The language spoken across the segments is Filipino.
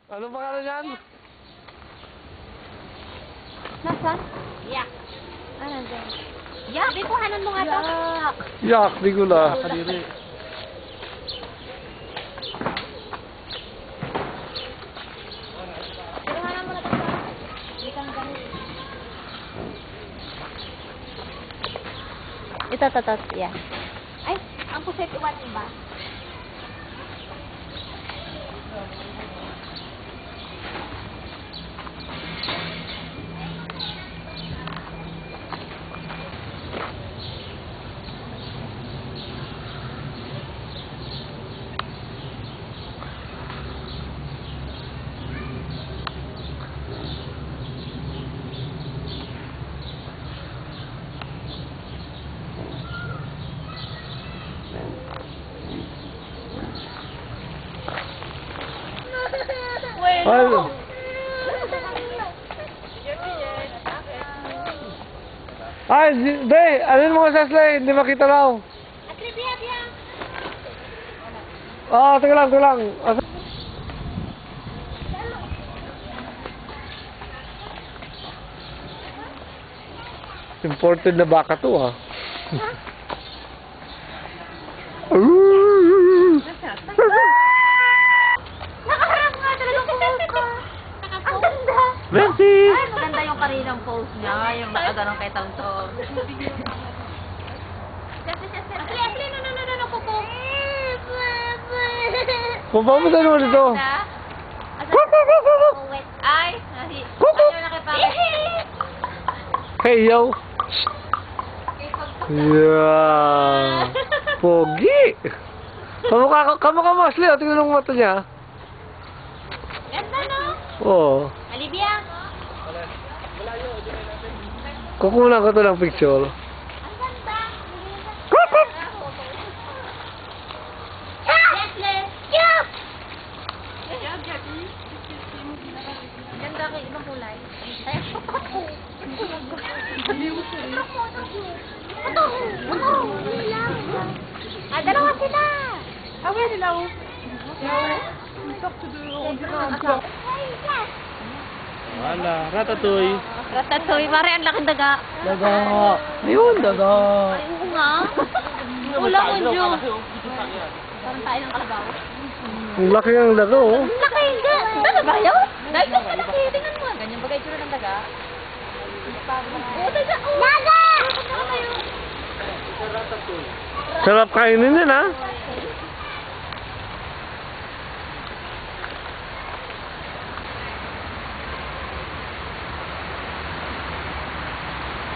Ano pangalan yan? Nasaan? Yak. Ano dyan? Yak! Di kuhanan mo nga to. Yak! Yak, di ko na. Kadiri. Kuhanan mo na to. Hindi kang ganit. Ito. Yan. Ay, ang puset iwan iba. Ano? Ay, be, alin mo sa slide? Hindi makita raw. Atli, biya. Ah, teka lang. Imported na baka to, ah. Nakaharap nga talagang pose ka. Ang ganda. Merci! Ay, maganda yung karinang pose niya. Yung nakaganong kay Tong-Tong. Asli, no, kuko. Kung pa mo saan mo dito? Ay, ayaw na kay Pangit. Hey, yo! Yeah! Pogi! Kamukha mo, Asli, oh. Tingnan mo mata niya. Ganda, no? Oo. Alibia. Kukunan ko to ng picture. Ang ganda. Ganda ko, ibang kulay. Dalawa sila. Ouais, elle est là-haut. Une sorte de... On dirait un plat. Wala, ratatouille. Ratatouille, pare, ang laking daga. Daga. Ayun, daga. Ay, oo nga. Wala ko, Diyo. Parang tayo ng kalabaw. Ang laki ng daga, oh. Ang laki, ga. Ano ba yun? Dahil ka laki, tingnan mo. Ganyan bagay tsura ng daga. Oo, daga. Daga! Sarap kainin yan, ha?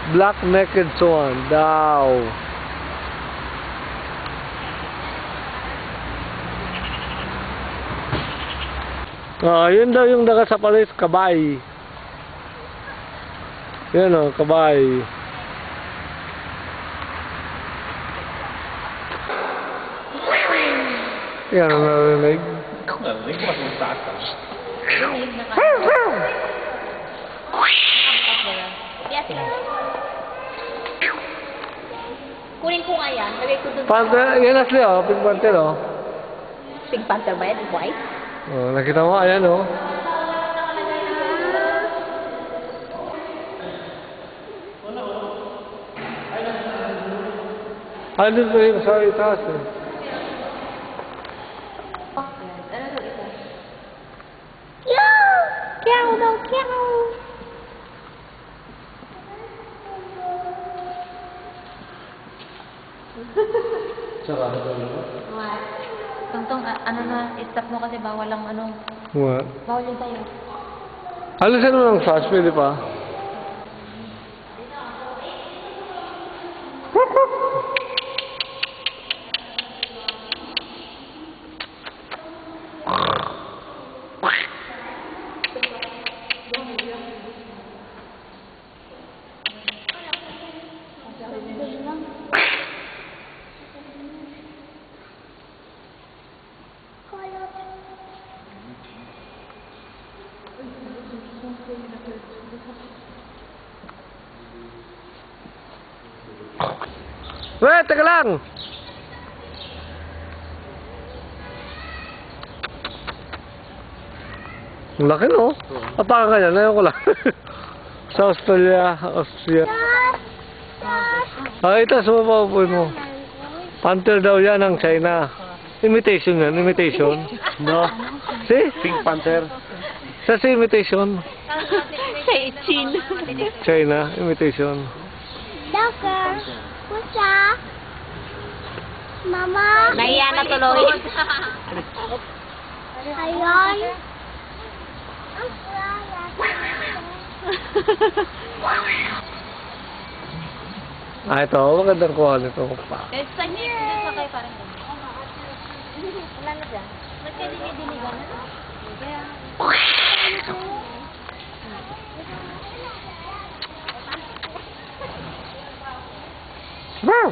Black-necked swan, daw. Ah, yun daw yung daga sa palis, kabay. Yan o, kabay. Yan ang narinig. Kunin ko nga yan. Lagay ko dun. Panther, yan Asli, oh. Pink Panther, oh. Pink Panther ba yan? White? Oh, nakita mo, ayan, oh. Ano dito yung sa itaas, eh. Kyaw daw, kyaw. Saka, ano? Tong-Tong, ano na, stop mo kasi bawal ang ano. What? Bawal yung tayo. Alisan mo ng flash, pwede pa? Weh, teka lang! Ang laki, no? Apakan ka niya, ngayon ko lang. Sa Austria. Ah, ito, sumapaupuin mo. Panther daw yan ng China. Imitation yan, imitation. No? See? Pink Panther. Sa imitation. Chin. China, imitation. Doctor, pusa. Mama. Nahiya na tuloy. Ayun. Ah, ito, magandang kuha nito pa. It's like here. Dito kayo parang wala na dyan. Ba't kayo dinidinigan? Kaya... Wow!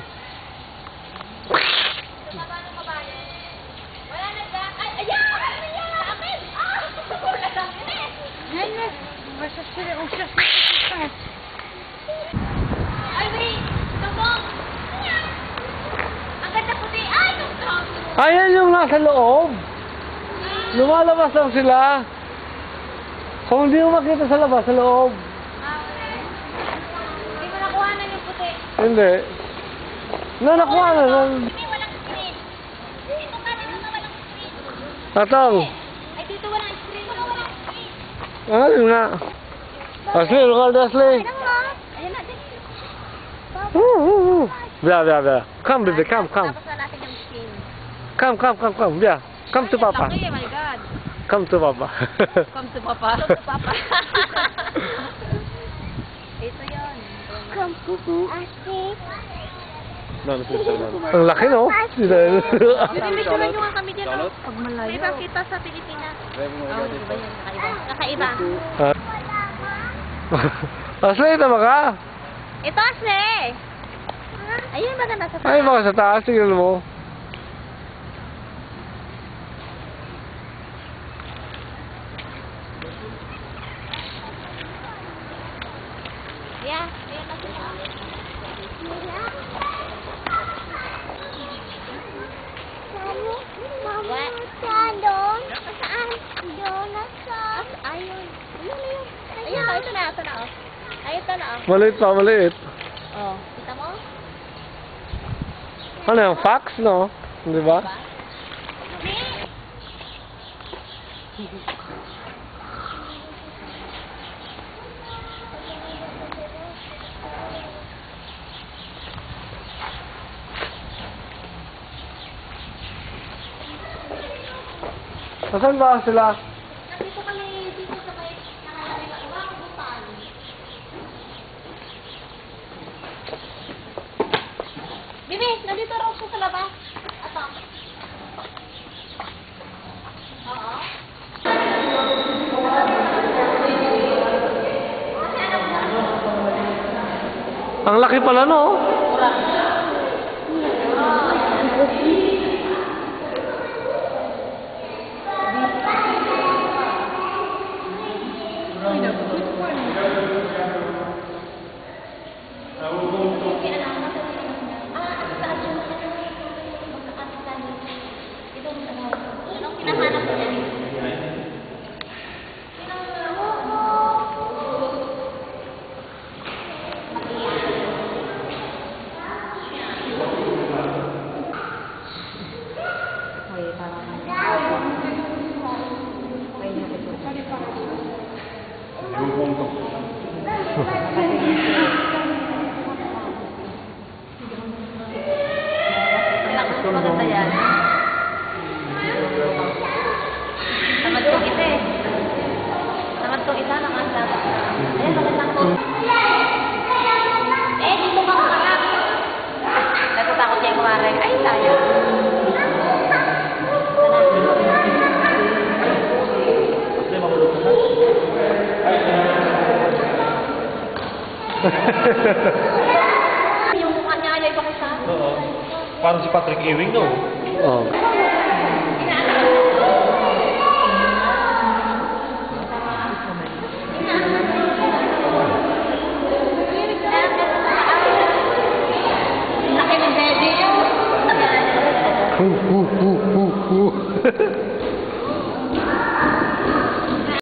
Wala na dyan. Ay, ayan! Ayan! Akin! Ah! Wala lang yun eh! Ay, wait! Tungtong! Ayan! Ang ganda puti! Ay, tungtong! Ayan yung nasa loob. Lumalabas lang sila. Kung hindi mo makita sa labas, sa loob. Hindi mo nakuha na yung puti. Hindi. Nakuha na. Hindi, walang screen. Dito ka walang screen. Tatang. Ay, dito walang screen. Walang screen. Ano nga? Asli, lokal na Asli. Ayan na, Bia, bia, bia. Come, baby, come. Tapos na natin yung screen. Come. Bia. Come to Papa. Laki, my God. Come to Papa. Come to Papa. Come to Papa. Ito yun. Ang laki, no? Pipicturean nyo nga kami dyan. Pag malayo. May kita sa Pilipinas. Oh, iba yun. Kakaiba. Asli, tama ka? Ito, Asle. Ayun, maganda sa Ay, baka sa taas. Tingnan mo. Yeah, ayun na sila. What? Doon? Saan? Doon na sa... Ayun. Ayun, ito na. Oh. Ay, ito na. Maliit pa, maliit. Oh, kita mo? Ano yung fax, no? Di ba? Nasaan ba sila? Nandito kami dito sa may nakalagay na ibang butan. Bibi, nandito raw siya sa labas. Ato. Oo. Ang laki pala, no? Anong kinahanap mo yan? Maganda yan. Tamad kong isa eh. Tamad kong isa, nakasabat na. Ayan, magandang to. Eh, dito ka kakarap. Natatakot niya yung kumaray. Ay, sayang. Yung mukha niya ay pakita. Oo. Parang si Patrick Ewing, no? Oh. Laki ng baby yun. Hu.